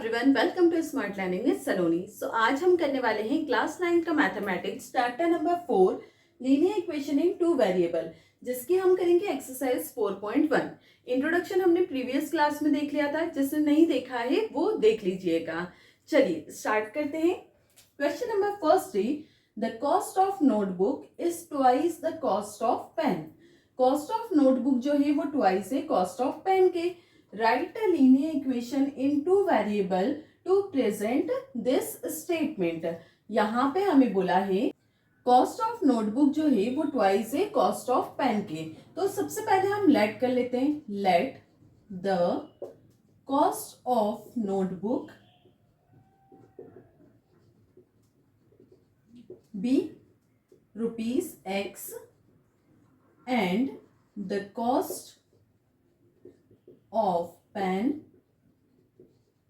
Everyone, welcome to smart learning with Saloni. आज हम करने वाले हैं क्लास 9 का mathematics chapter number 4 linear equation in two variable, जिसकी हम करेंगे एक्सरसाइज 4.1। इंट्रोडक्शन हमने प्रीवियस क्लास में देख लिया था, जिसने नहीं देखा है वो देख लीजिएगा। चलिए स्टार्ट करते हैं। क्वेश्चन नंबर फर्स्ट है, the cost of notebook is twice the cost of pen. Cost of notebook जो है वो ट्वाइस है कॉस्ट ऑफ पेन के। Write a linear equation in two variable to present this statement. यहाँ पे हमें बोला है कॉस्ट ऑफ नोटबुक जो है वो ट्वाइस है कॉस्ट ऑफ पेन के। तो सबसे पहले हम लेट कर लेते हैं, let the cost of notebook be rupees x and the cost of pen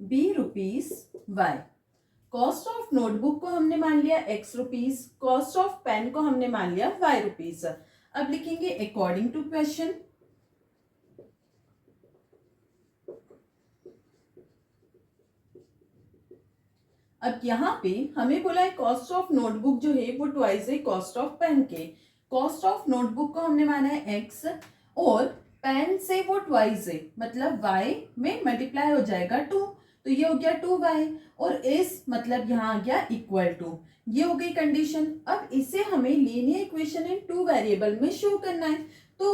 be rupees y। Cost of notebook को हमने मान लिया x rupees, cost of pen को हमने मान लिया y रुपीज। अब लिखेंगे अकॉर्डिंग टू क्वेश्चन। अब यहाँ पे हमें बोला है कॉस्ट ऑफ नोटबुक जो है वो ट्वाइस है कॉस्ट ऑफ पेन के। कॉस्ट ऑफ नोटबुक को हमने माना है x और पेन से वो ट्वाइस है, मतलब y में मल्टीप्लाई हो जाएगा 2, तो ये हो गया 2y और इस मतलब यहाँ आ गया इक्वल टू। ये हो गई कंडीशन। अब इसे हमें linear equation in two variable में शो करना है। तो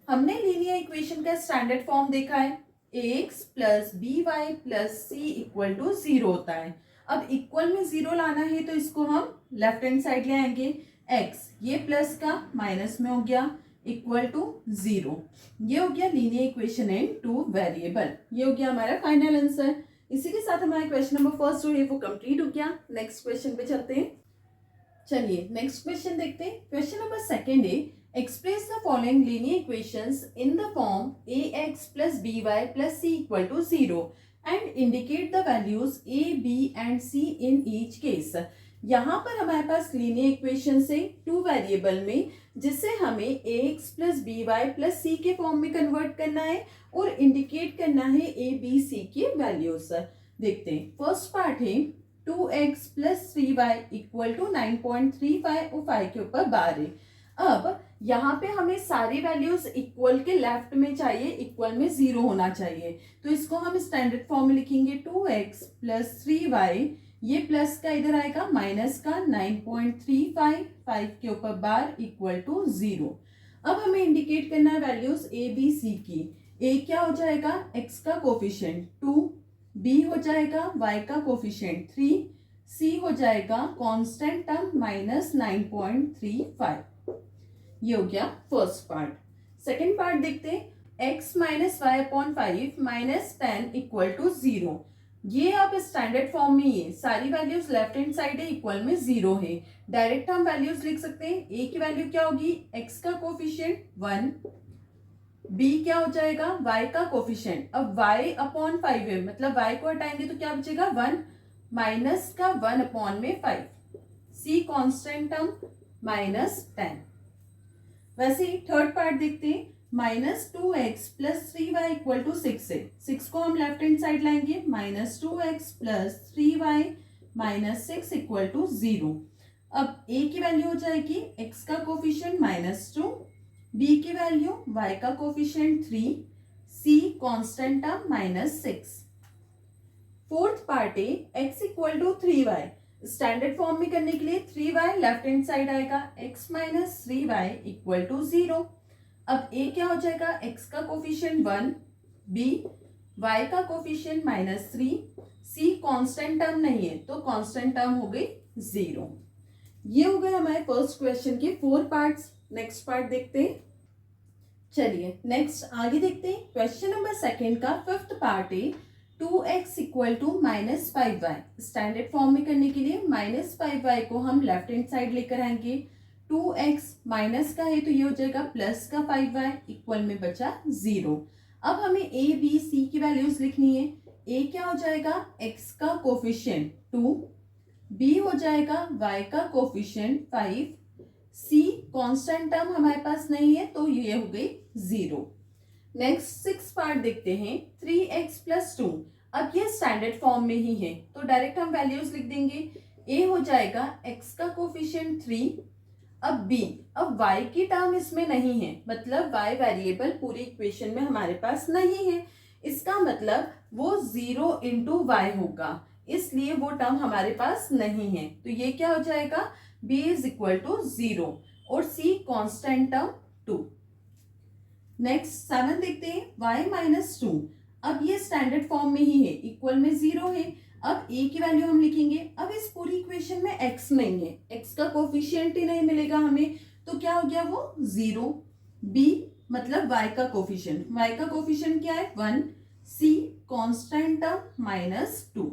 हमने लीनियर इक्वेशन का स्टैंडर्ड फॉर्म देखा है, ax plus by plus c equal to 0 होता है। अब इक्वल में 0 लाना है तो इसको हम लेफ्ट हैंड साइड ले आएंगे, x ये प्लस का माइनस में हो गया इक्वल टू 0। ये हो गया linear equation in two variable. ये हो गया हमारा फाइनल आंसर। इसी के साथ हमारा क्वेश्चन नंबर फर्स्ट जो है वो कंप्लीट हो गया। नेक्स्ट क्वेश्चन पे चलते हैं। चलिए नेक्स्ट क्वेश्चन देखते हैं। क्वेश्चन नंबर सेकंड है, express the following linear equations in the form ax plus by plus c equal to 0 and indicate the values a, b and c in each case. यहाँ पर हमारे पास linear equation से two variable में, जिसे हमें ax plus by plus c के form में कन्वर्ट करना है और इंडिकेट करना है a, b, c की वैल्यूज। देखते हैं। फर्स्ट पार्ट है 2x plus 3y equal to 9.35 और 5 के ऊपर बार है। अब यहाँ पे हमें सारी वैल्यूज इक्वल के लेफ्ट में चाहिए, इक्वल में 0 होना चाहिए। तो इसको हम स्टैंडर्ड फॉर्म में लिखेंगे 2x प्लस 3y, ये प्लस का इधर आएगा माइनस का 9.35, 5 के ऊपर बार इक्वल टू 0। अब हमें इंडिकेट करना है वैल्यूज a, b, c की। a क्या हो जाएगा, x का कोफिशिएंट 2, b हो जाएगा y का कोफिशिएंट 3, c हो जाएगा कांस्टेंट टर्म माइनस 9.35। ये हो गया फर्स्ट पार्ट। सेकेंड पार्ट देखते हैं। x minus y upon 5 minus 10 equal to 0। ये आप स्टैंडर्ड फॉर्म में ही है, सारी वैल्यूज लेफ्ट हैंड साइड है, इक्वल में 0 है। डायरेक्ट हम वैल्यूज लिख सकते हैं। a की वैल्यू क्या होगी, x का कोफिशिएंट 1, b क्या हो जाएगा y का कोफिशिएंट। अब y अपॉन 5 है, मतलब y को हटाएंगे तो क्या बचेगा 1 माइनस का 1 अपॉन में 5, c कांस्टेंट टर्म माइनस 10। वैसे ही थर्ड पार्ट देखते हैं। Minus 2x plus 3y equal to 6 है। 6 को हम लेफ्ट हैंड साइड लाएंगे, minus 2x plus 3y minus 6 equal to 0। अब a की वैल्यू हो जाएगी x का कोफिशिएंट माइनस 2, b की वैल्यू y का coefficient 3, c constant term minus 6। Fourth part है x equal to 3y। Standard form में करने के लिए 3y लेफ्ट हैंड साइड आएगा, x minus 3y equal to 0। अब a क्या हो जाएगा, x का कोफिशिएंट 1, b y का coefficient minus 3, c constant term नहीं है तो कांस्टेंट टर्म हो गई 0। ये हो गए हमारे फर्स्ट क्वेश्चन के 4 पार्ट्स। नेक्स्ट पार्ट देखते हैं। चलिए नेक्स्ट आगे देखते हैं। क्वेश्चन नंबर सेकंड का फिफ्थ पार्ट है 2x equal to minus 5y। Standard form में करने के लिए माइनस 5y को हम लेफ्ट हैंड साइड लेकर आएंगे। 2x माइनस का है तो ये हो जाएगा प्लस का 5y, इक्वल में बचा 0। अब हमें a, b, c की वैल्यूज लिखनी है। a क्या हो जाएगा, x का कोफिशिएंट 2, b हो जाएगा y का कोफिशिएंट 5, c कांस्टेंट टर्म हमारे पास नहीं है तो ये हो गई 0। नेक्स्ट 6 पार्ट देखते हैं। 3x plus 2। अब ये स्टैंडर्ड फॉर्म में ही है तो डायरेक्ट हम वैल्यूज लिख देंगे। ए हो जाएगा x का कोफिशिएंट 3। अब b, अब y की टर्म इसमें नहीं है, मतलब y वेरिएबल पूरी इक्वेशन में हमारे पास नहीं है, इसका मतलब वो 0 इंटू वाई होगा, इसलिए वो टर्म हमारे पास नहीं है। तो ये क्या हो जाएगा, b इज इक्वल टू 0 और c कांस्टेंट टर्म 2। नेक्स्ट 7 देखते हैं, y माइनस 2। अब ये स्टैंडर्ड फॉर्म में ही है, इक्वल में 0 है। अब a की वैल्यू हम लिखेंगे। अब इस पूरी इक्वेशन में x नहीं है, x का कोफिशिएंट ही नहीं मिलेगा हमें, तो क्या हो गया वो 0। b मतलब y का कोफिशिएंट, y का कोफिशिएंट क्या है 1, c constant term minus 2।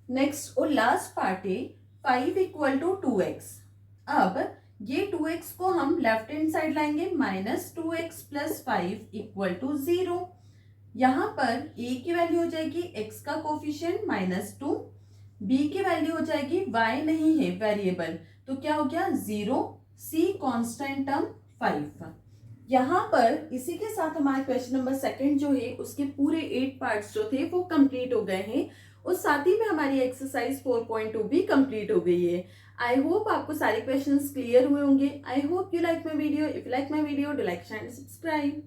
Next और लास्ट पार्ट है 5 इक्वल टू 2x। अब ये 2x को हम लेफ्ट हैंड साइड लाएंगे, minus 2x plus 5 equal to 0। यहाँ पर a की वैल्यू हो जाएगी x का कोफिशिएंट माइनस 2, b की वैल्यू हो जाएगी y नहीं है वेरिएबल, तो क्या हो गया 0, c कांस्टेंट टर्म 5। यहाँ पर इसी के साथ हमारा क्वेश्चन नंबर 2 जो है उसके पूरे 8 पार्ट्स जो थे वो कंप्लीट हो गए हैं और साथ ही में हमारी एक्सरसाइज 4.2 भी कंप्लीट हो गई है। आई होप आपको सारे क्वेश्चंस क्लियर हुए होंगे। I hope you like my video. If you like my video, do like, share and subscribe.